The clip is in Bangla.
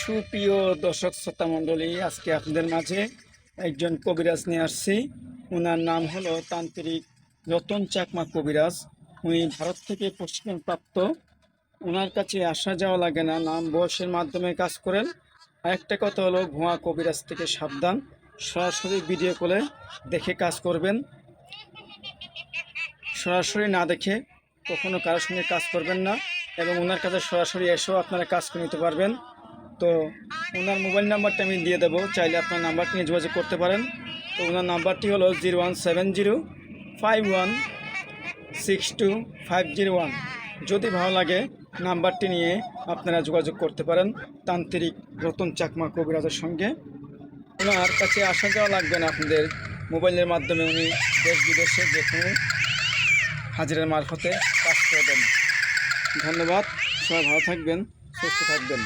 সুপ্রিয় দর্শক শ্রোতা মণ্ডলী, আজকে আপনাদের মাঝে একজন কবিরাজ নিয়ে আসছি। ওনার নাম হলো তান্ত্রিক রতন চাকমা কবিরাজ। উনি ভারত থেকে প্রশিক্ষণপ্রাপ্ত। ওনার কাছে আসা যাওয়া লাগে না, নাম বয়সের মাধ্যমে কাজ করেন। আরেকটা কথা হলো, ভুয়া কবিরাজ থেকে সাবধান। সরাসরি ভিডিও কলে দেখে কাজ করবেন। সরাসরি না দেখে কখনো কারোর সঙ্গে কাজ করবেন না, এবং ওনার কাছে সরাসরি এসেও আপনারা কাজ করে নিতে পারবেন। তো ওনার মোবাইল নাম্বারটা আমি দিয়ে দেবো, চাইলে আপনার নাম্বারটি নিয়ে যোগাযোগ করতে পারেন। তো ওনার নাম্বারটি হলো 017051625001। যদি ভালো লাগে নাম্বারটি নিয়ে আপনারা যোগাযোগ করতে পারেন তান্ত্রিক রতন চাকমা কবিরাজের সঙ্গে। ওনার কাছে আসা যাওয়া লাগবে না, আপনাদের মোবাইলের মাধ্যমে উনি দেশ বিদেশে যে কোনো হাজিরার মারফতে কাজ করে দেন। ধন্যবাদ, সবাই ভালো থাকবেন, সুস্থ থাকবেন।